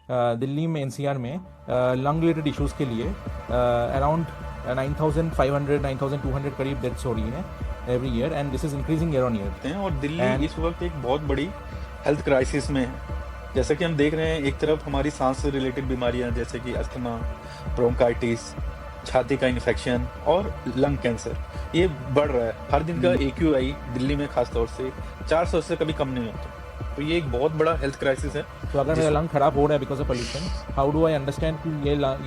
दिल्ली में एनसीआर में lung related issues के लिए अराउंड 9,500 9,200 करीब डेथ्स हो रही हैं every year, and this is increasing year on year. हैं और दिल्ली And- इस वक्त एक बहुत बड़ी हेल्थ क्राइसिस में है। जैसा कि हम देख रहे हैं, एक तरफ हमारी सांस से रिलेटेड बीमारियां जैसे कि अस्थमा, ब्रोंकाइटिस, छाती का इन्फेक्शन और लंग कैंसर ये बढ़ रहा है। हर दिन का AQI दिल्ली में खासतौर से 400 से कभी कम नहीं होता। तो ये एक बहुत बड़ा हेल्थ क्राइसिस है। तो अगर मेरा लंग खराब हो रहा है because of pollution, how do I understand कि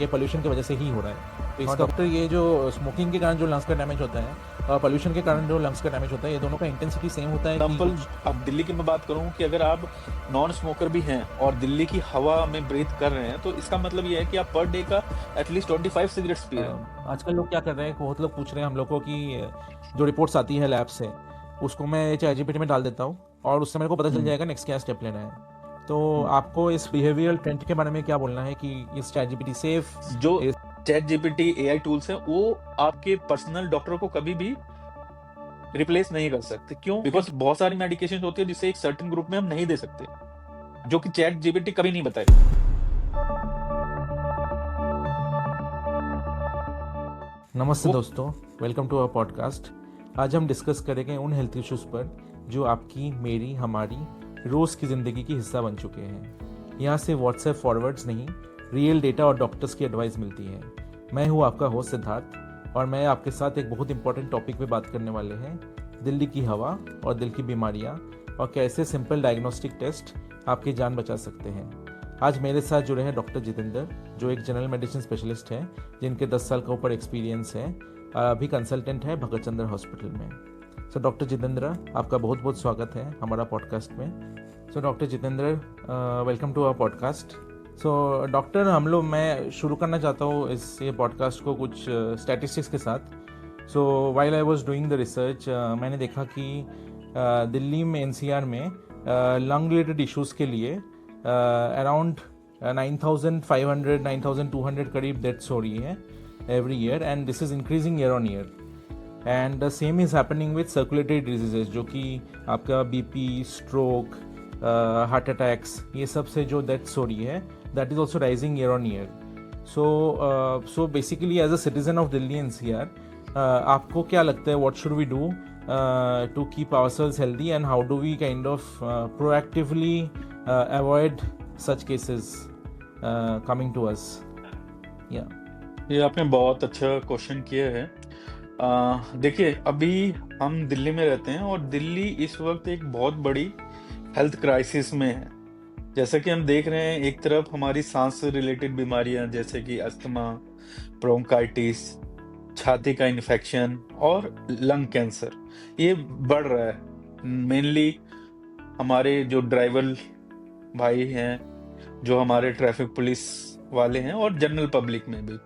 ये पोल्यूशन की वजह से ही हो रहा है? तो इसका डॉक्टर, ये जो स्मोकिंग के कारण जो लंग्स का डैमेज होता है और पोल्यूशन के कारण जो लंग्स का डैमेज होता है, ये दोनों का इंटेंसिटी सेम होता है कि एग्जाम्पल, अब दिल्ली की मैं बात करूं कि अगर आप नॉन स्मोकर भी हैं और दिल्ली की हवा में ब्रीथ कर रहे हैं, तो इसका मतलब ये है कि आप पर डे का एटलीस्ट 25 सिगरेट्स पी रहे हैं। आजकल लोग क्या कर रहे हैं, बहुत लोग पूछ रहे हैं हम लोग को कि जो रिपोर्ट्स आती है लैब से, उसको मैं ChatGPT में डाल देता हूँ और उससे मेरे को पता चल जाएगा नेक्स्ट क्या स्टेप लेना है। तो आपको इस बिहेवियरल ट्रेंड के बारे में क्या बोलना है कि इस ChatGPT सेफ? जो ChatGPT AI टूल्स हैं वो आपके पर्सनल डॉक्टर को कभी भी रिप्लेस नहीं कर सकते। क्यों? बिकॉज बहुत सारी मेडिकेशन होती है जिसे एक सर्टेन ग्रुप में हम नहीं दे सकते, जो कि ChatGPT कभी नहीं बताएगा। नमस्ते दोस्तों, वेलकम टू आवर पॉडकास्ट। आज हम डिस्कस करेंगे उन हेल्थ इश्यूज़ पर जो आपकी, मेरी, हमारी रोज़ की ज़िंदगी की हिस्सा बन चुके हैं। यहाँ से व्हाट्सएप फॉरवर्ड्स नहीं, रियल डेटा और डॉक्टर्स की एडवाइस मिलती है। मैं हूँ आपका होस्ट सिद्धार्थ और मैं आपके साथ एक बहुत इंपॉर्टेंट टॉपिक पे बात करने वाले हैं, दिल्ली की हवा और दिल की बीमारियाँ और कैसे सिंपल डायग्नोस्टिक टेस्ट आपकी जान बचा सकते हैं। आज मेरे साथ जुड़े हैं डॉक्टर जितेंद्र, जो एक जनरल मेडिसिन स्पेशलिस्ट हैं जिनके 10 साल का ऊपर एक्सपीरियंस है, अभी कंसल्टेंट है भगत चंद्र हॉस्पिटल में। सो डॉक्टर जितेंद्र, आपका बहुत बहुत स्वागत है हमारा पॉडकास्ट में। So doctor Jitendra, welcome to our podcast. So doctor, मैं शुरू करना चाहता हूँ ये पॉडकास्ट को कुछ स्टैटिस्टिक्स के साथ। So while I was doing the research, मैंने देखा कि दिल्ली में एनसीआर में लंग रिलेटेड इश्यूज़ के लिए अराउंड 9,500 9,200 करीब डेथ्स हो रही हैं every year, and this is increasing year on year. And the same is happening with circulatory diseases, जो कि आपका BP, स्ट्रोक, हार्ट अटैक्स, ये सब से जो डेथ्स हो रही है, that is also rising year on year. So basically as a citizen of Delhi NCR, आपको क्या लगता है, what should we do to keep ourselves healthy, and how do we kind of proactively avoid such cases coming to us? Yeah. ये आपने बहुत अच्छा question किया है। देखिए, अभी हम दिल्ली में रहते हैं और दिल्ली इस वक्त एक बहुत बड़ी हेल्थ क्राइसिस में है। जैसा कि हम देख रहे हैं, एक तरफ हमारी सांस से रिलेटेड बीमारियां जैसे कि अस्थमा, ब्रोंकाइटिस, छाती का इन्फेक्शन और लंग कैंसर ये बढ़ रहा है। मेनली हमारे जो ड्राइवर भाई हैं, जो हमारे ट्रैफिक पुलिस वाले हैं और जनरल पब्लिक में भी।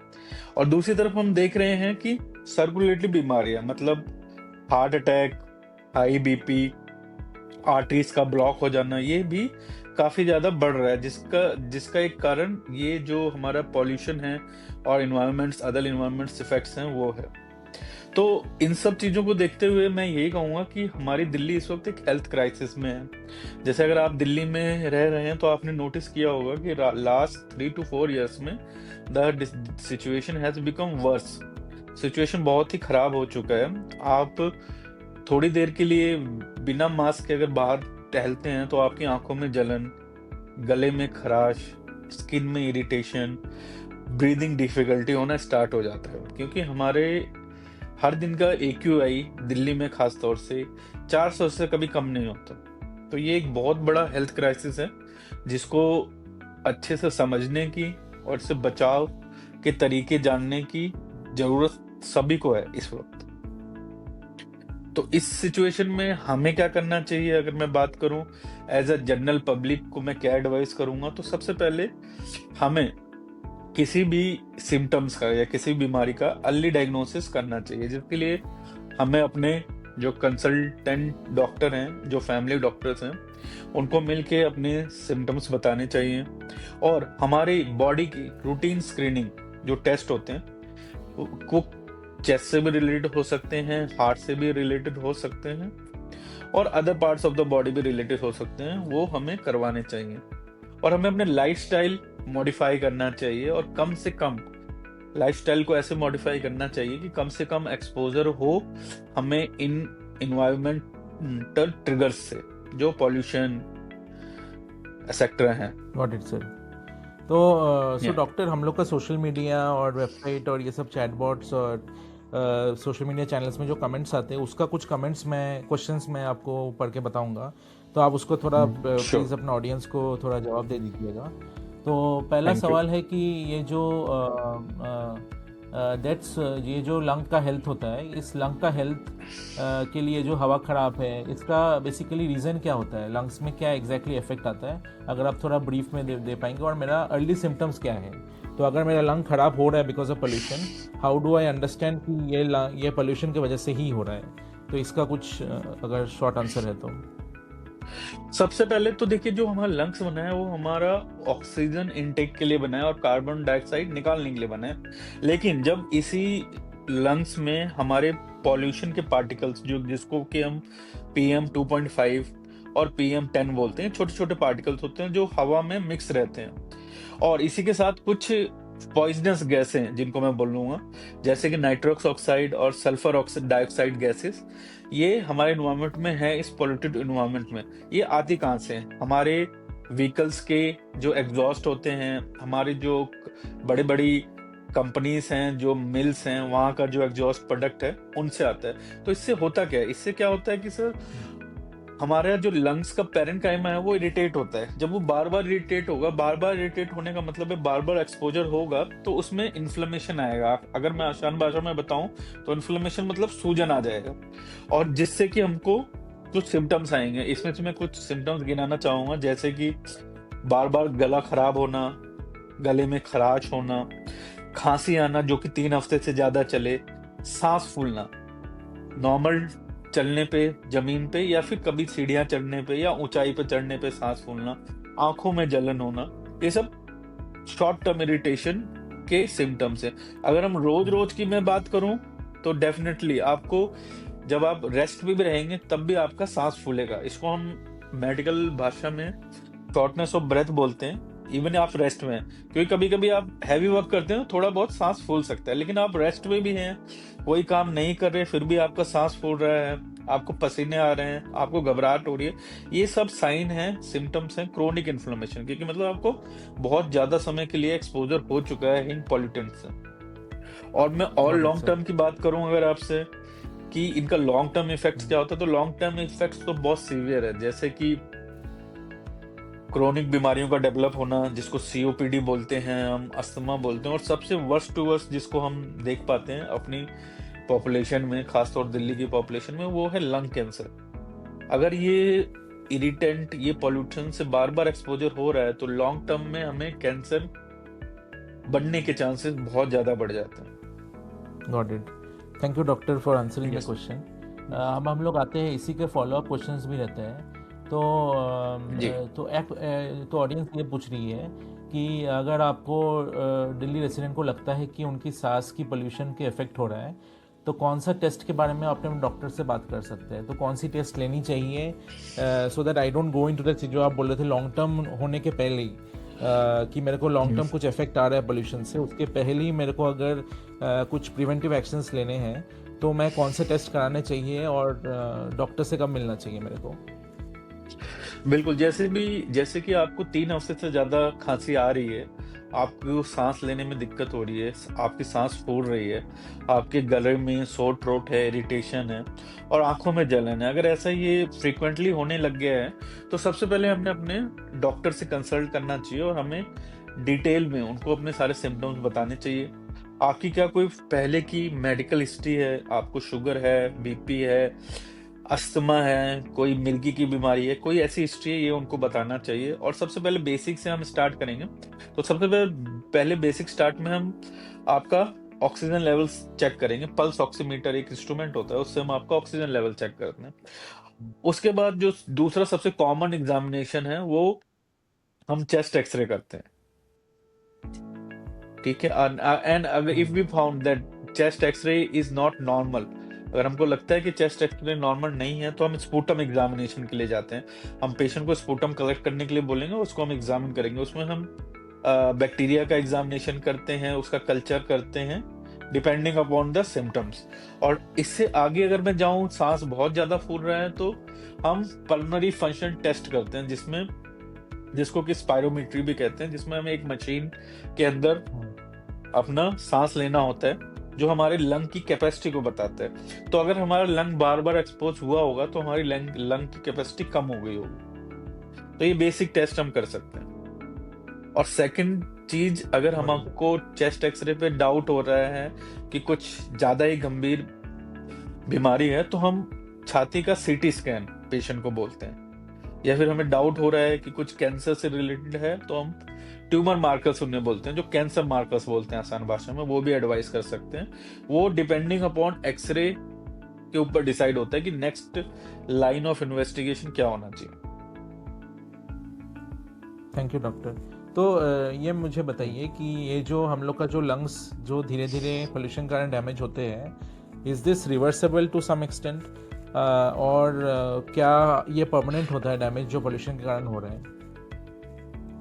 और दूसरी तरफ हम देख रहे हैं कि सर्कुलेटरी बीमारियां, मतलब heart attack, high BP, arteries का ब्लॉक हो जाना, ये भी काफी ज्यादा बढ़ रहा है, जिसका एक कारण ये जो हमारा पॉल्यूशन है और अदर इन्वायरमेंट्स इफेक्ट्स हैं वो है। तो इन सब चीजों को देखते हुए मैं यही कहूंगा कि हमारी दिल्ली इस वक्त एक हेल्थ क्राइसिस में है। जैसे अगर आप दिल्ली में रह रहे हैं तो आपने नोटिस किया होगा कि लास्ट 3 to 4 years में the situation has become verse. Situation बहुत ही खराब हो चुका है। आप थोड़ी देर के लिए बिना मास्क के अगर बाहर टहलते हैं तो आपकी आंखों में जलन, गले में खराश, स्किन में इरिटेशन, ब्रीदिंग डिफिकल्टी होना स्टार्ट हो जाता है, क्योंकि हमारे हर दिन का AQI दिल्ली में खासतौर से 400 से कभी कम नहीं होता। तो ये एक बहुत बड़ा हेल्थ क्राइसिस है जिसको अच्छे से समझने की और इससे बचाव के तरीके जानने की जरूरत सभी को है इस वक्त। तो इस सिचुएशन में हमें क्या करना चाहिए, अगर मैं बात करूं एज अ जनरल पब्लिक को मैं क्या एडवाइस करूंगा, तो सबसे पहले हमें किसी भी सिम्टम्स का या किसी बीमारी का अर्ली डायग्नोसिस करना चाहिए, जिसके लिए हमें अपने जो कंसल्टेंट डॉक्टर हैं, जो फैमिली डॉक्टर्स हैं, उनको मिलके अपने सिम्टम्स बताने चाहिए। और हमारी बॉडी की रूटीन स्क्रीनिंग जो टेस्ट होते हैं वो चेस्ट से भी रिलेटेड हो सकते हैं, हार्ट से भी रिलेटेड हो सकते हैं और other parts of the body भी रिलेटेड हो सकते हैं, वो हमें करवाने चाहिए। और हमें अपने लाइफस्टाइल मॉडिफाई करना चाहिए और कम से कम लाइफस्टाइल को ऐसे मॉडिफाई करना चाहिए कि कम से कम एक्सपोजर हो हमें इन इन्वायरमेंटल ट्रिगर्स से, जो पॉल्यूशन सेक्टर हैं। Got it sir. तो सो या डॉक्टर, हम लोग का सोशल मीडिया और वेबसाइट और ये सब चैटबॉट्स और सोशल मीडिया चैनल्स में जो कमेंट्स आते हैं, उसका कुछ कमेंट्स मैं क्वेश्चंस मैं आपको पढ़ के बताऊंगा, तो आप उसको थोड़ा श्योर, प्लीज़ अपना ऑडियंस को थोड़ा जवाब दे दीजिएगा। तो पहला थैंक यू। सवाल है कि ये जो दैट्स ये जो लंग का हेल्थ होता है, इस लंग का हेल्थ के लिए जो हवा ख़राब है, इसका बेसिकली रीज़न क्या होता है? लंग्स में क्या एग्जैक्टली इफेक्ट आता है? अगर आप थोड़ा ब्रीफ में दे पाएंगे, और मेरा अर्ली सिम्टम्स क्या है? तो अगर मेरा लंग ख़राब हो रहा है because of pollution, how do I understand कि ये पोल्यूशन की वजह से ही हो रहा है? तो इसका कुछ अगर शॉर्ट आंसर है तो। सबसे पहले तो देखिए, जो हमारा लंग्स बना है वो हमारा ऑक्सीजन इनटेक के लिए बना है और कार्बन डाइऑक्साइड निकालने के लिए बना है। लेकिन जब इसी लंग्स में हमारे पॉल्यूशन के पार्टिकल्स, जो जिसको कि हम PM2.5 और PM10 बोलते हैं, छोटे छोटे पार्टिकल्स होते हैं जो हवा में मिक्स रहते हैं, और इसी के साथ कुछ पॉइजनस गैसें हैं जिनको मैं बोलूंगा, जैसे कि नाइट्रस ऑक्साइड और सल्फर डाइऑक्साइड गैसेस, ये हमारे इन्वायरमेंट में है। इस पोल्यूटेड इन्वायरमेंट में ये आती कहाँ से हैं? हमारे व्हीकल्स के जो एग्जॉस्ट होते हैं, हमारी जो बड़ी बड़ी कंपनीज हैं, जो मिल्स हैं, वहाँ का जो एग्जॉस्ट प्रोडक्ट है, उनसे आता है। तो इससे होता क्या है? इससे क्या होता है कि सर, हमारा जो लंग्स का पैरेन्काइमा है वो इरिटेट होता है। जब वो बार बार इरिटेट होगा, बार बार इरिटेट होने का मतलब है बार बार एक्सपोजर होगा, तो उसमें इन्फ्लेमेशन आएगा। अगर मैं आसान भाषा में बताऊं तो इन्फ्लेमेशन मतलब सूजन आ जाएगा, और जिससे कि हमको कुछ सिम्टम्स आएंगे। इसमें से मैं कुछ सिम्टम्स गिनाना चाहूंगा, जैसे कि बार बार गला खराब होना, गले में खराश होना, खांसी आना जो कि 3 हफ्ते से ज्यादा चले, सांस फूलना, नॉर्मल चलने पे, जमीन पे, या फिर कभी सीढ़ियां चढ़ने पे या ऊंचाई पे चढ़ने पे सांस फूलना, आंखों में जलन होना, ये सब शॉर्ट टर्म इरिटेशन के सिम्टम्स है। अगर हम रोज रोज की मैं बात करूं तो डेफिनेटली आपको, जब आप रेस्ट में भी रहेंगे तब भी आपका सांस फूलेगा। इसको हम मेडिकल भाषा में शॉर्टनेस ऑफ ब्रेथ बोलते हैं। इवन आप रेस्ट में हैं, क्योंकि कभी कभी आप हैवी वर्क करते हैं तो थोड़ा बहुत सांस फूल सकता है, लेकिन आप रेस्ट में भी हैं, कोई काम नहीं कर रहे, फिर भी आपका सांस फूल रहा है, आपको पसीने आ रहे हैं, आपको घबराहट हो रही है, ये सब साइन है, सिम्टम्स हैं क्रोनिक इन्फ्लेमेशन, क्योंकि मतलब आपको बहुत ज्यादा समय के लिए एक्सपोजर हो चुका है इन पॉल्यूटेंट्स से। और मैं और got it long sir. Term की बात करूं अगर आपसे, कि इनका लॉन्ग टर्म इफेक्ट्स क्या होता है, तो लॉन्ग टर्म इफेक्ट्स तो बहुत सीवियर है, जैसे कि क्रोनिक बीमारियों का डेवलप होना, जिसको COPD बोलते हैं, हम अस्थमा बोलते हैं, और सबसे वर्स्ट टू वर्स्ट जिसको हम देख पाते हैं अपनी पॉपुलेशन में, खासतौर दिल्ली की पॉपुलेशन में, वो है लंग कैंसर। अगर ये इरिटेंट, ये पॉल्यूशन से बार बार एक्सपोजर हो रहा है, तो लॉन्ग टर्म में हमें कैंसर बनने के चांसेस बहुत ज्यादा बढ़ जाते हैं। Got it. Thank you doctor for answering the yes. Question. अब हम लोग आते हैं, इसी के फॉलो अप क्वेश्चंस भी रहते हैं। तो जी। तो ऑडियंस ये पूछ रही है कि अगर आपको दिल्ली रेसिडेंट को लगता है कि उनकी सांस की पोल्यूशन के इफेक्ट हो रहा है, तो कौन सा टेस्ट के बारे में आप अपने डॉक्टर से बात कर सकते हैं? तो कौन सी टेस्ट लेनी चाहिए, so that I don't go into that, जो आप बोल रहे थे लॉन्ग टर्म होने के पहले ही, कि मेरे को लॉन्ग टर्म कुछ इफेक्ट आ रहा है पोल्यूशन से, उसके पहले ही मेरे को अगर कुछ प्रिवेंटिव एक्शंस लेने हैं, तो मैं कौन से टेस्ट कराने चाहिए, और डॉक्टर से कब मिलना चाहिए मेरे को? बिल्कुल, जैसे कि आपको 3 हफ्ते से ज्यादा खांसी आ रही है, आपको सांस लेने में दिक्कत हो रही है, आपकी सांस फूल रही है, आपके गले में सोर थ्रोट है, इरिटेशन है, और आंखों में जलन है, अगर ऐसा ये फ्रीक्वेंटली होने लग गया है, तो सबसे पहले हमें अपने डॉक्टर से कंसल्ट करना चाहिए, और हमें डिटेल में उनको अपने सारे सिम्टम्स बताने चाहिए। आपकी क्या कोई पहले की मेडिकल हिस्ट्री है, आपको शुगर है, BP है, अस्थमा है, कोई मिर्गी की बीमारी है, कोई ऐसी हिस्ट्री है, ये उनको बताना चाहिए। और सबसे पहले बेसिक से हम स्टार्ट करेंगे, तो सबसे पहले बेसिक स्टार्ट में हम आपका ऑक्सीजन लेवल्स चेक करेंगे। पल्स ऑक्सीमीटर एक इंस्ट्रूमेंट होता है, उससे हम आपका ऑक्सीजन लेवल चेक करते हैं। उसके बाद जो दूसरा सबसे कॉमन एग्जामिनेशन है, वो हम चेस्ट एक्सरे करते हैं, ठीक है। एंड अगर if we found that chest x-ray is not normal, अगर हमको लगता है कि चेस्ट एक्सरे नॉर्मल नहीं है, तो हम स्पूटम एग्जामिनेशन के लिए जाते हैं। हम पेशेंट को स्पूटम कलेक्ट करने के लिए बोलेंगे, उसको हम एग्जामिन करेंगे। उसमें हम बैक्टीरिया का एग्जामिनेशन करते हैं, उसका कल्चर करते हैं डिपेंडिंग अपॉन द सिम्टम्स। और इससे आगे अगर मैं जाऊं, सांस बहुत ज्यादा फूल रहा है तो हम पल्मोनरी फंक्शन टेस्ट करते हैं, जिसको कि स्पायरोमेट्री भी कहते हैं, जिसमें हमें एक मशीन के अंदर अपना सांस लेना होता है जो हमारे लंग की कैपेसिटी को बताता है। तो अगर हमारा लंग बार बार एक्सपोज हुआ होगा तो हमारी लंग की कैपेसिटी कम हो गई होगी। तो ये बेसिक टेस्ट हम कर सकते हैं। और सेकंड चीज, अगर हमको चेस्ट एक्सरे पे डाउट हो रहा है कि कुछ ज्यादा ही गंभीर बीमारी है, तो हम छाती का सीटी स्कैन पेशेंट को बोलते हैं। या फिर हमें डाउट हो रहा है कि कुछ कैंसर से रिलेटेड है, तो हम ट्यूमर मार्कर्स उन्हें बोलते हैं, जो कैंसर मार्कर्स बोलते हैं आसान भाषा में, वो भी एडवाइस कर सकते हैं। वो डिपेंडिंग अपॉन एक्सरे के ऊपर डिसाइड होता है कि नेक्स्ट लाइन ऑफ इन्वेस्टिगेशन क्या होना चाहिए। Thank you doctor. तो ये मुझे बताइए कि ये जो हम लोग का जो लंग्स जो धीरे धीरे पोल्यूशन के कारण डैमेज होते हैं, is this reversible to some extent, और क्या ये परमानेंट होता है डैमेज जो पोल्यूशन के कारण हो रहे हैं?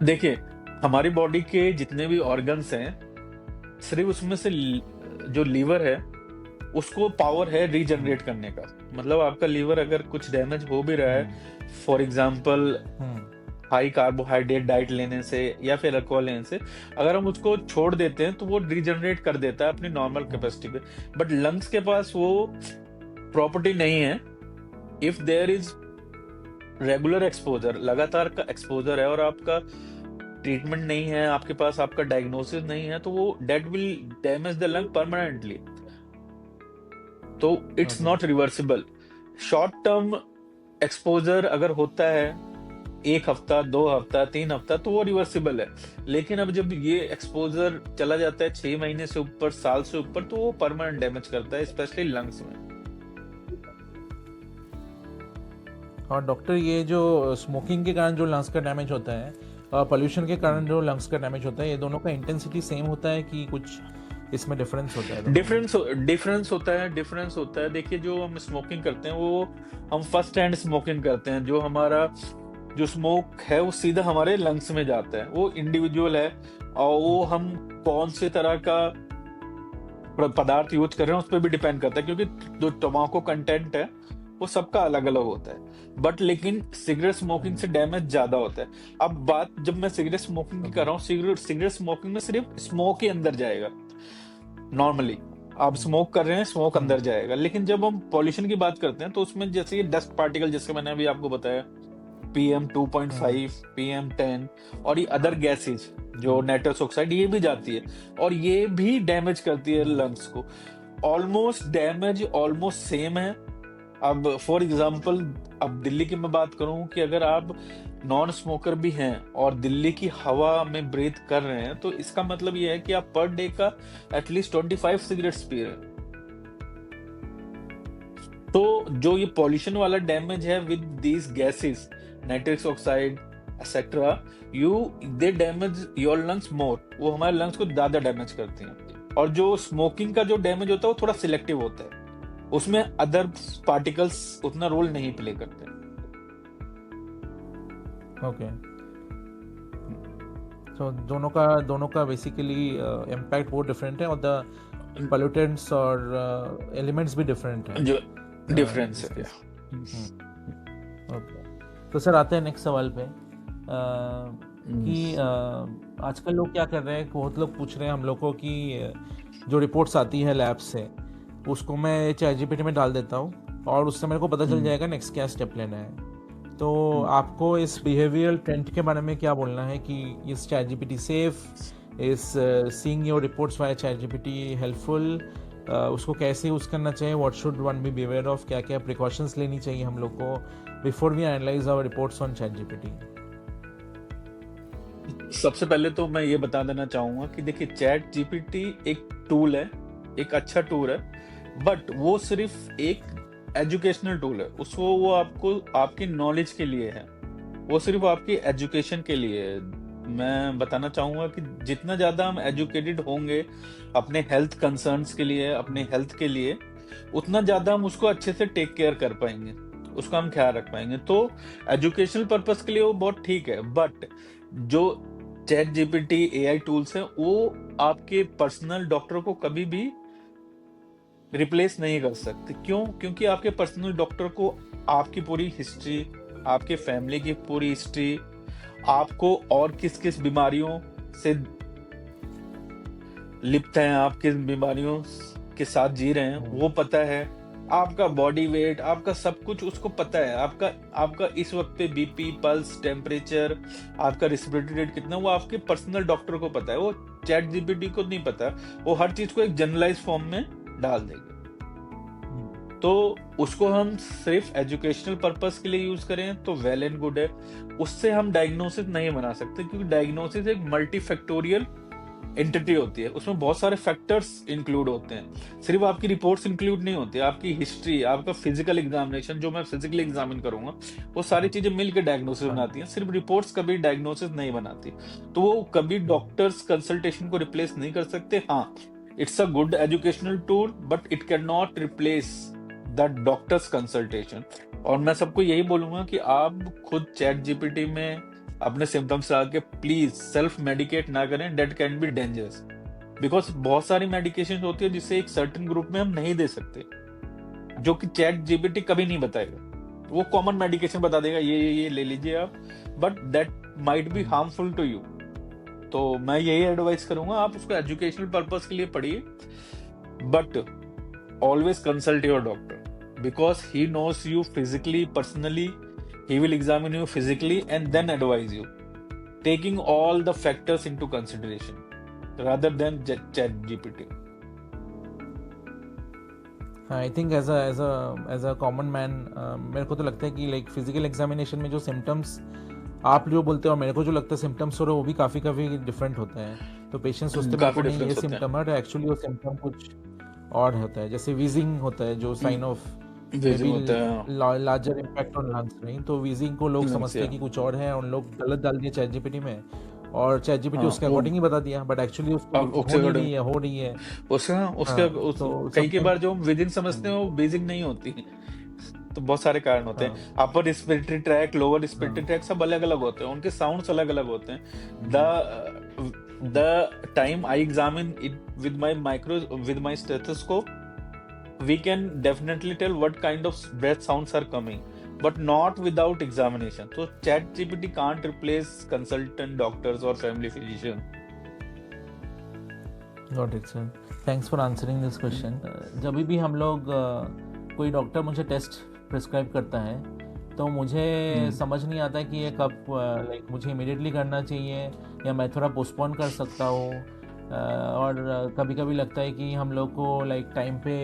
देखिए, हमारी बॉडी के जितने भी ऑर्गन्स हैं, सिर्फ उसमें से जो लीवर है उसको पावर है रीजनरेट करने का। मतलब आपका लीवर अगर कुछ डैमेज हो भी रहा है, for example high carbohydrate diet लेने से या फिर अल्कोहल लेने से, अगर हम उसको छोड़ देते हैं तो वो रीजनरेट कर देता है अपनी नॉर्मल कैपेसिटी पे। बट लंग्स के पास वो प्रॉपर्टी नहीं है। If there is regular exposure, लगातार का एक्सपोजर है, और आपका ट्रीटमेंट नहीं है, आपके पास आपका डायग्नोसिस नहीं है, तो वो that will damage the lung permanently. तो it's not reversible. Short term exposure अगर होता है 1 हफ्ता, 2 हफ्ता, 3 हफ्ता, तो वो रिवर्सिबल है। लेकिन अब जब ये एक्सपोजर चला जाता है 6 महीने से ऊपर, साल से ऊपर, तो वो परमानेंट डैमेज करता है, स्पेशली लंग्स में। और डॉक्टर, ये जो स्मोकिंग के कारण जो लंग्स का डैमेज होता है और पोल्यूशन के कारण जो लंग्स का डैमेज होता है, ये दोनों का इंटेंसिटी सेम होता है कि कुछ इसमें डिफरेंस होता है? डिफरेंस होता है। देखिए, जो हम स्मोकिंग करते हैं वो हम फर्स्ट हैंड स्मोकिंग करते हैं। जो हमारा जो स्मोक है वो सीधा हमारे लंग्स में जाता है, वो इंडिविजुअल है, और वो हम कौन से तरह का पदार्थ यूज कर रहे हैं उस पर भी डिपेंड करता है, क्योंकि जो टोबैको कंटेंट है वो सबका अलग अलग होता है। बट लेकिन सिगरेट स्मोकिंग से डैमेज ज्यादा होता है। अब बात जब मैं सिगरेट स्मोकिंग की कर रहा हूँ, सिगरेट स्मोकिंग में सिर्फ स्मोक ही अंदर जाएगा। नॉर्मली आप स्मोक कर रहे हैं, स्मोक अंदर जाएगा। लेकिन जब हम पॉल्यूशन की बात करते हैं तो उसमें जैसे ये डस्ट पार्टिकल, जैसे मैंने अभी आपको बताया, PM2.5, PM10 और ये अदर गैसेज जो नाइट्रस ऑक्साइड, ये भी जाती है और ये भी डैमेज करती है लंग्स को। डैमेज ऑलमोस्ट सेम है। अब फॉर एग्जांपल, अब दिल्ली की मैं बात करूं कि अगर आप नॉन स्मोकर भी हैं और दिल्ली की हवा में ब्रीथ कर रहे हैं, तो इसका मतलब ये है कि आप पर डे का एटलीस्ट 25 सिगरेट्स पी रहे हैं। तो जो ये पॉल्यूशन वाला डैमेज है with these gases, nitrous oxide etcetera, they damage your lungs more. वो हमारे लंग्स को ज्यादा डैमेज करती हैं। और जो स्मोकिंग का जो डैमेज होता है वो थोड़ा सिलेक्टिव होता है, उसमें अदर पार्टिकल्स उतना रोल नहीं प्ले करते। ओके, तो दोनों का बेसिकली इम्पैक्ट वो डिफरेंट है और द पोल्यूटेंट्स और एलिमेंट्स भी डिफरेंट हैं, जो डिफरेंस है। ओके, तो सर आते हैं नेक्स्ट सवाल पे कि आजकल लोग क्या कर रहे हैं, बहुत लोग पूछ रहे हैं हम लोग को कि जो रिपोर्ट्स आती है लैब से, उसको मैं ChatGPT में डाल देता हूँ और उससे मेरे को पता चल जाएगा नेक्स्ट क्या स्टेप लेना है। तो आपको इस बिहेवियरल ट्रेंड के बारे में क्या बोलना है कि is ChatGPT safe, is seeing your reports via ChatGPT helpful, उसको कैसे यूज़ करना चाहिए, what should one be beware of, क्या क्या प्रिकॉशंस लेनी चाहिए हम लोग को before we analyse our reports on ChatGPT? सबसे पहले तो मैं ये बता देना चाहूंगा कि देखिए, ChatGPT एक टूल है, एक अच्छा टूल है, बट वो सिर्फ एक एजुकेशनल टूल है। उसको वो आपको आपकी नॉलेज के लिए है, वो सिर्फ आपकी एजुकेशन के लिए है। मैं बताना चाहूंगा कि जितना ज्यादा हम एजुकेटेड होंगे अपने हेल्थ कंसर्न्स के लिए, अपने हेल्थ के लिए, उतना ज्यादा हम उसको अच्छे से टेक केयर कर पाएंगे, उसका हम ख्याल रख पाएंगे। तो एजुकेशनल पर्पस के लिए वो बहुत ठीक है। बट जो चैट जीपीटी एआई टूल्स हैं, वो आपके पर्सनल डॉक्टर को कभी भी रिप्लेस नहीं कर सकते। क्यों? क्योंकि आपके पर्सनल डॉक्टर को आपकी पूरी हिस्ट्री, आपके फैमिली की पूरी हिस्ट्री, आपको और किस किस बीमारियों से लिप्त हैं, आप किस बीमारियों के साथ जी रहे हैं वो पता है, आपका बॉडी वेट, आपका सब कुछ उसको पता है, आपका आपका इस वक्त पे बीपी, पल्स, टेम्परेचर, आपका रेस्पिरेटरी रेट कितना, वो आपके पर्सनल डॉक्टर को पता है, वो चैट जीपीटी को नहीं पता। वो हर चीज को एक जनरलाइज फॉर्म में डाल देगी। तो उसको हम सिर्फ एजुकेशनल पर्पस के लिए यूज करें तो वेल एंड गुड है, उससे हम डायग्नोसिस नहीं बना सकते, क्योंकि डायग्नोसिस एक मल्टीफैक्टोरियल एंटिटी होती है, उसमें बहुत सारे फैक्टर्स इंक्लूड होते हैं, सिर्फ आपकी रिपोर्ट्स इंक्लूड नहीं होती, आपकी हिस्ट्री, आपका फिजिकल एग्जामिनेशन, जो मैं फिजिकली एग्जामिन करूंगा, वो सारी चीजें मिलकर डायग्नोसिस बनाती हैं, सिर्फ रिपोर्ट्स कभी डायग्नोसिस नहीं बनाती। तो वो कभी डॉक्टर्स कंसल्टेशन को रिप्लेस नहीं कर सकते। हाँ, it's a good educational tool, but it can not replace the doctors consultation. और मैं सबको यही बोलूंगा कि आप खुद चैट जीपीटी में अपने सिम्टम्स आके प्लीज सेल्फ मेडिकेट ना करें, date can be dangerous, because बहुत सारी मेडिकेशन होती है जिसे एक सर्टेन ग्रुप में हम नहीं दे सकते, जो कि चैट जीपीटी कभी नहीं बताएगा। वो कॉमन मेडिकेशन बता देगा, ये ले लीजिए आप, but that might be harmful to you. तो मैं यही एडवाइस करूंगा, आप उसको एजुकेशनल पर्पस के लिए पढ़िए, but always consult your doctor, because he knows you physically, personally. He will examine you physically and then advise you, taking all the factors into consideration rather than chat gpt. I think as a common man मेरे को तो लगता है कि like physical examination में जो symptoms आप जो बोलते हो और मेरे को जो लगता है सिम्टम्स हो रहे वो भी काफ़ी डिफरेंट होते हैं। तो पेशेंट सोचते मेरे काफी को नहीं ये डिफरेंस होते सिम्टम है, एक्चुअली वो सिम्टम कुछ और होता है। जैसे वीजिंग होता है जो साइन ऑफ हैं, मे वेजिंग बी होता है, लार्जर इम्पैक्ट ऑन लंग्स, नहीं तो वीजिंग को लोग लंग्स समझते या हैं कि कुछ और है, उन लोग गलत डाल दिए चैट जीपीटी में और चैट जीपीटी हाँ उसके वो अकॉर्डिंग ही बता दिया, बट एक्चुअली उसको हो नहीं रही है, हो रही है। उसका उसके हाँ उस, तो कई के समटाइम बार जो हम विदिन समझते हैं वो बेजिंग नहीं होती। तो बहुत सारे कारण होते हाँ हैं, अपर रिस्पिरेटरी ट्रैक, लोअर रिस्पिरेटरी हाँ ट्रैक, सब अलग अलग होते हैं, उनके साउंड्स अलग अलग होते हैं। The time I examine it with my stethoscope, we can definitely tell what kind of breath sounds are coming, but not without examination. So chat gpt can't replace consultant doctors or family physician. Got it sir, thanks for answering this question. जब भी हम लोग कोई doctor मुझे test prescribe करता है तो मुझे समझ नहीं आता कि ये कब लाइक मुझे इमीडिएटली करना चाहिए या मैं थोड़ा पोस्टपोन कर सकता हूँ। और कभी कभी लगता है कि हम लोग को लाइक टाइम पे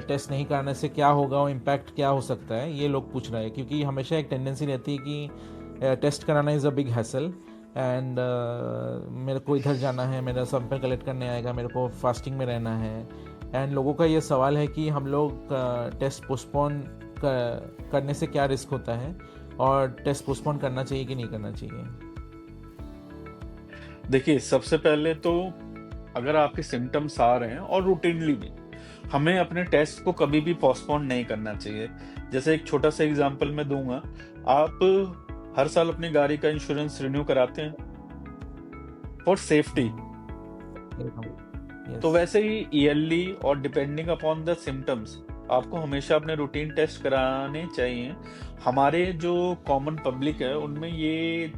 टेस्ट नहीं कराने से क्या होगा और इम्पैक्ट क्या हो सकता है, ये लोग पूछ रहे हैं। क्योंकि हमेशा एक टेंडेंसी रहती है कि टेस्ट कराना is a big hassle and मेरे को इधर जाना है, मेरा सैंपल कलेक्ट करने आएगा, मेरे को फास्टिंग में रहना है। एंड लोगों का ये सवाल है कि हम लोग टेस्ट पोस्टपोन करने से क्या रिस्क होता है और टेस्ट पोस्टपोन करना चाहिए कि नहीं करना चाहिए। देखिए, सबसे पहले तो अगर आपके सिम्टम्स आ रहे हैं और रूटीनली भी, हमें अपने टेस्ट को कभी भी पोस्टपोन नहीं करना चाहिए। जैसे एक छोटा सा एग्जांपल मैं दूंगा, आप हर साल अपनी गाड़ी का इंश्योरेंस रिन्यू कराते हैं फॉर सेफ्टी, तो वैसे ही ईयरली और डिपेंडिंग अपॉन द सिम्टम्स आपको हमेशा अपने रूटीन टेस्ट कराने चाहिए। हमारे जो कॉमन पब्लिक है उनमें ये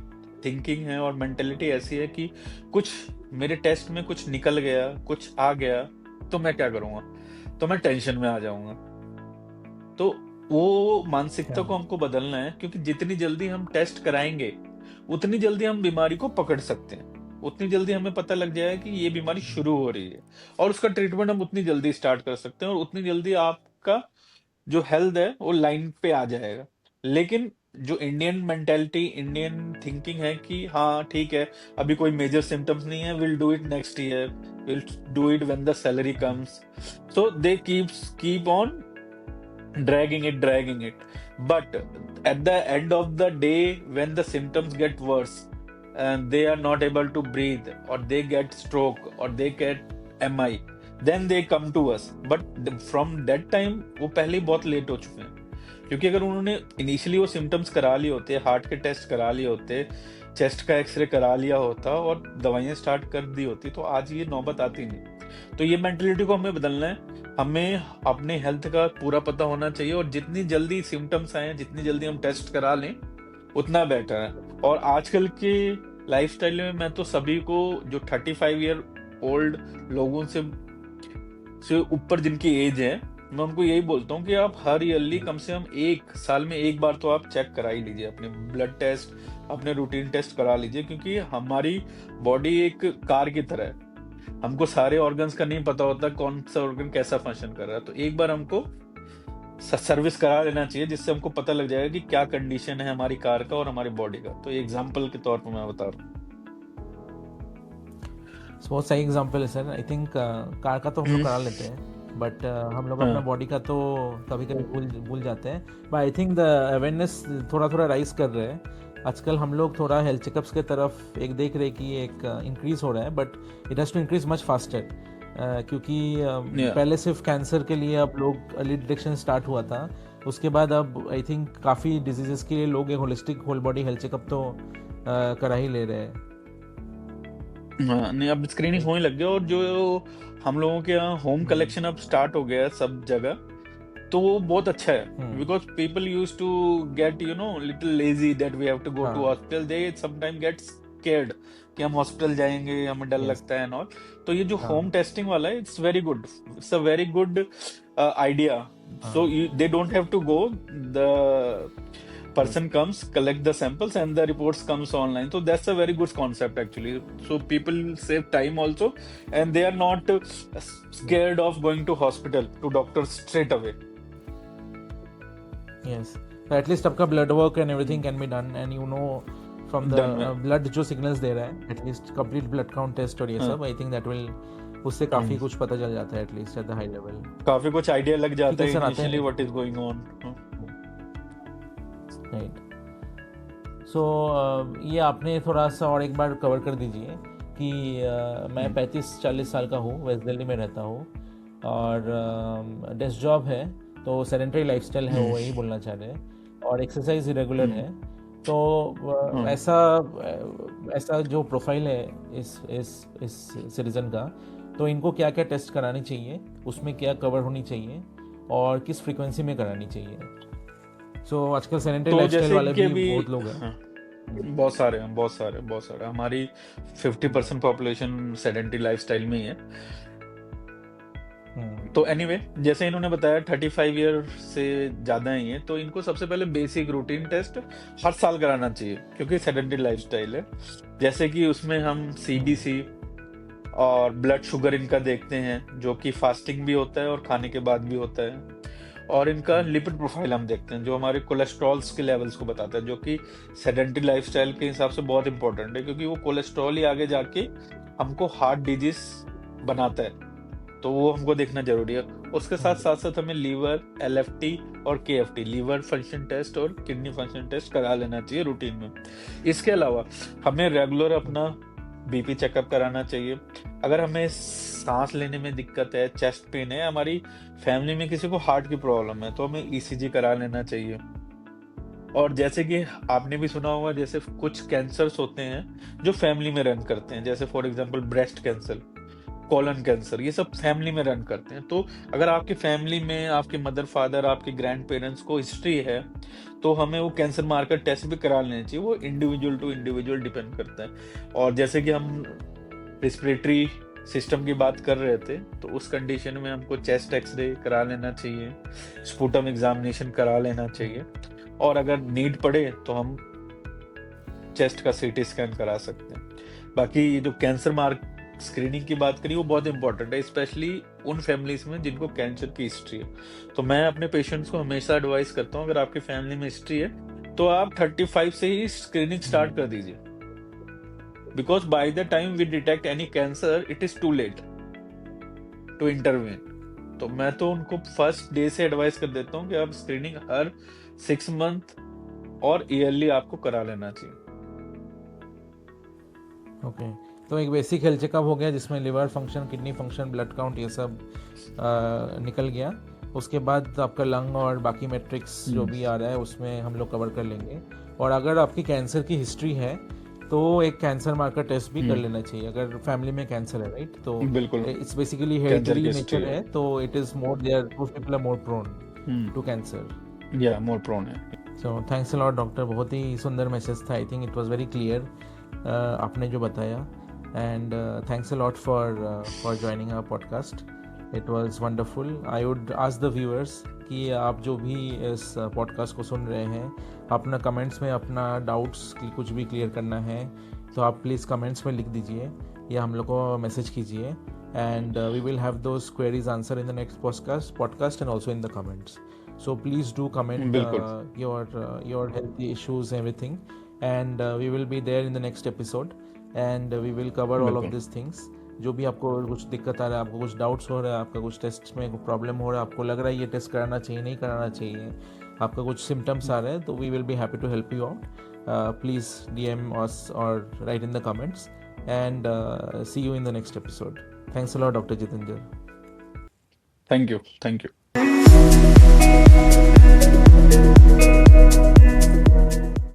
थिंकिंग है और मेंटेलिटी ऐसी है कि कुछ मेरे टेस्ट में कुछ निकल गया, कुछ आ गया, तो मैं क्या करूंगा, तो मैं टेंशन में आ जाऊंगा। तो वो मानसिकता को हमको बदलना है, क्योंकि जितनी जल्दी हम टेस्ट कराएंगे उतनी जल्दी हम बीमारी को पकड़ सकते हैं, उतनी जल्दी हमें पता लग जाएगा कि ये बीमारी शुरू हो रही है, और उसका ट्रीटमेंट हम उतनी जल्दी स्टार्ट कर सकते हैं, और उतनी जल्दी आपका जो हेल्थ है वो लाइन पे आ जाएगा। लेकिन जो इंडियन मेंटेलिटी, इंडियन थिंकिंग है कि हाँ ठीक है, अभी कोई मेजर सिम्टम्स नहीं है, will do it next year, will do it when the salary comes, so they keep on dragging it. But at the end of the day, when the symptoms get worse and they are not able to breathe, or they get stroke, or they get MI, then they come to us. But from that time वो पहले ही बहुत late हो चुके हैं, क्योंकि अगर उन्होंने initially वो सिम्टम्स करा लिए होते, हार्ट के टेस्ट करा लिए होते, चेस्ट का एक्सरे करा लिया होता और दवाइयाँ स्टार्ट कर दी होती, तो आज ये नौबत आती नहीं। तो ये मेंटेलिटी को हमें बदलना है। हमें अपने हेल्थ का पूरा पता होना चाहिए, और जितनी जल्दी सिम्टम्स आए, जितनी जल्दी हम टेस्ट करा लें, उतना बेटर है। और आजकल के लाइफस्टाइल में मैं तो सभी को, जो 35 ईयर ओल्ड लोगों से ऊपर जिनकी एज है, मैं उनको यही बोलता हूँ कि आप हर ईयरली कम से कम 1 साल में एक बार तो आप चेक करा ही लीजिए, अपने ब्लड टेस्ट, अपने रूटीन टेस्ट करा लीजिए, क्योंकि हमारी बॉडी एक कार की तरह है। हमको सारे ऑर्गन्स का नहीं पता होता कौन सा ऑर्गन कैसा फंक्शन कर रहा है, तो एक बार हमको सर्विस करा लेना चाहिए, जिससे हमको पता लग जाएगा कि क्या कंडीशन है हमारी कार का और हमारी बॉडी का। तो एग्जाम्पल के तौर पर मैं बता रहा हूँ। बहुत सही एग्जांपल है सर। आई थिंक कार का तो हम लोग करा लेते हैं, बट हम लोग अपना हाँ, बॉडी का तो कभी कभी भूल जाते हैं। But I think the awareness थोड़ा राइज कर रहे हैं आजकल। हम लोग थोड़ा हेल्थ चेकअप्स के तरफ एक देख रहे हैं कि एक इंक्रीज हो रहा है, but it has to increase much faster, क्योंकि या पहले सिर्फ कैंसर के लिए अब लोग अर्ली डिटेक्शन स्टार्ट हुआ था, उसके बाद अब आई थिंक काफ़ी डिजीजेस के लिए लोग एक holistic whole body health checkup तो करा ही ले रहे हैं। हाँ, नहीं, अब स्क्रीनिंग होने लग गया, और जो हम लोगों के यहाँ होम कलेक्शन अब स्टार्ट हो गया है सब जगह, तो वो बहुत अच्छा है। Because people use to get little lazy that we have to go to हाँ, hospital, they sometime get scared कि हम हॉस्पिटल जाएंगे, हमें डर यस, लगता है एंड ऑल। तो ये जो हाँ, होम टेस्टिंग वाला है, it's very good, it's a very good idea. So हाँ, they don't have to go, the yes, person comes, collect the samples, and the reports comes online. So that's a very good concept actually. So people save time also, and they are not scared of going to hospital to doctor straight away. Yes. तो at least आपका blood work and everything can be done, and you know from the Done में। Blood जो signals दे रहा है, at least complete blood count test और ये हाँ, सब, आई थिंक दैट विल, उससे काफ़ी कुछ पता चल जाता है at least at the high level. काफी कुछ आइडिया लग ठीक जाता है है सर, आते इनिशियली हैं। What is going on. Right. So ये आपने थोड़ा सा और एक बार कवर कर दीजिए कि मैं 35-40 साल का हूँ, वेस्ट दिल्ली में रहता हूँ, और डेस्क जॉब है, तो सेडेंटरी लाइफस्टाइल है, वो यही बोलना चाह रहे हैं, और एक्सरसाइज इरेगुलर है। तो ऐसा जो प्रोफाइल है इस सिटीजन का, तो इनको क्या क्या टेस्ट करानी चाहिए, उसमें क्या कवर होनी चाहिए, और किस फ्रीक्वेंसी में करानी चाहिए? सो आजकल सेडेंटरी तो लाइफस्टाइल जैसे वाले कि भी अभी बहुत लोग हैं। हाँ, बहुत सारे हैं, बहुत सारे हमारी 50% पॉपुलेशन सेडेंटरी लाइफस्टाइल में ही है। तो एनीवे, जैसे इन्होंने बताया 35 ईयर से ज़्यादा ही है, तो इनको सबसे पहले बेसिक रूटीन टेस्ट हर साल कराना चाहिए, क्योंकि सेडेंटरी लाइफस्टाइल है। जैसे कि उसमें हम सीबीसी और ब्लड शुगर इनका देखते हैं, जो कि फास्टिंग भी होता है और खाने के बाद भी होता है। और इनका लिपिड प्रोफाइल हम देखते हैं, जो हमारे कोलेस्ट्रॉल्स के लेवल्स को बताता है, जो कि सेडेंटरी लाइफस्टाइल के हिसाब से बहुत इंपॉर्टेंट है, क्योंकि वो कोलेस्ट्रॉल ही आगे जाके हमको हार्ट डिजीज बनाता है, तो वो हमको देखना जरूरी है। उसके साथ साथ हमें लीवर, एलएफटी और केएफटी, लीवर फंक्शन टेस्ट और किडनी फंक्शन टेस्ट करा लेना चाहिए रूटीन में। इसके अलावा हमें रेगुलर अपना बीपी चेकअप कराना चाहिए। अगर हमें सांस लेने में दिक्कत है, चेस्ट पेन है, हमारी फैमिली में किसी को हार्ट की प्रॉब्लम है, तो हमें ईसीजी करा लेना चाहिए। और जैसे कि आपने भी सुना होगा, जैसे कुछ कैंसर्स होते हैं जो फैमिली में रन करते हैं, जैसे for example breast cancer, colon cancer, ये सब फैमिली में रन करते हैं। तो अगर आपकी फैमिली में आपके मदर फादर, आपके ग्रैंड पेरेंट्स को हिस्ट्री है, तो हमें वो कैंसर मार्कर टेस्ट भी करा लेना चाहिए। वो इंडिविजुअल टू इंडिविजुअल डिपेंड करता है। और जैसे कि हम रिस्पिरेटरी सिस्टम की बात कर रहे थे, तो उस कंडीशन में हमको चेस्ट एक्सरे करा लेना चाहिए, स्पूटम एग्जामिनेशन करा लेना चाहिए, और अगर नीड पड़े तो हम चेस्ट का सीटी स्कैन करा सकते हैं। बाकी जो कैंसर मार्क स्क्रीनिंग की बात करी, वो बहुत इंपॉर्टेंट है, स्पेशली उन फैमिलीज में जिनको कैंसर की हिस्ट्री है। तो मैं अपने पेशेंट्स को हमेशा एडवाइस करता हूँ, अगर आपकी फैमिली में हिस्ट्री है, तो आप 35 से ही स्क्रीनिंग स्टार्ट कर दीजिए, because by the time we detect any cancer it is too late to intervene. तो मैं तो उनको फर्स्ट डे से एडवाइस कर देता हूँ कि आप स्क्रीनिंग हर 6 मंथ और ईयरली आपको करा लेना चाहिए। ओके, तो एक बेसिक हेल्थ चेकअप हो गया, जिसमें liver function, kidney function, blood count, ये सब निकल गया। उसके बाद आपका लंग और बाकी मैट्रिक्स जो भी आ रहा है, उसमें हम लोग कवर कर लेंगे। और अगर आपकी कैंसर की हिस्ट्री है, तो एक कैंसर मार्कर टेस्ट भी कर हम्म, लेना चाहिए अगर फैमिली में कैंसर है, राइट? तो बिल्कुल। इट्स बेसिकली कैंसर हेरिडिटरी की हिस्ट्री नेचर है। है, तो it is more there, those people are more prone hmm, to cancer. या मोर प्रोन है। So thanks a lot doctor, बहुत ही सुंदर मैसेज था। I think it was very clear आपने जो बताया। And thanks a lot for joining our podcast. It was wonderful. I would ask the viewers कि आप जो भी इस पॉडकास्ट को सुन रहे हैं, अपना कमेंट्स में अपना डाउट्स कुछ भी क्लियर करना है तो आप प्लीज़ कमेंट्स में लिख दीजिए या हम लोग को मैसेज कीजिए, and we will have those queries answer in the next podcast and also in the comments. So please do comment बिल्कुल your healthy issues, everything, and we will be there in the next episode, and we will cover all of बिल्कुल these things. जो भी आपको कुछ दिक्कत आ रहा है, आपको कुछ डाउट्स हो रहा है, आपका कुछ टेस्ट में प्रॉब्लम हो रहा है, आपको लग रहा है ये टेस्ट कराना चाहिए नहीं कराना चाहिए, आपका कुछ सिम्टम्स आ रहे हैं, तो we will be happy to help you out. Please DM us or write in the comments, and see you in the next episode. Thanks a lot, Dr. Jitendra. Thank you.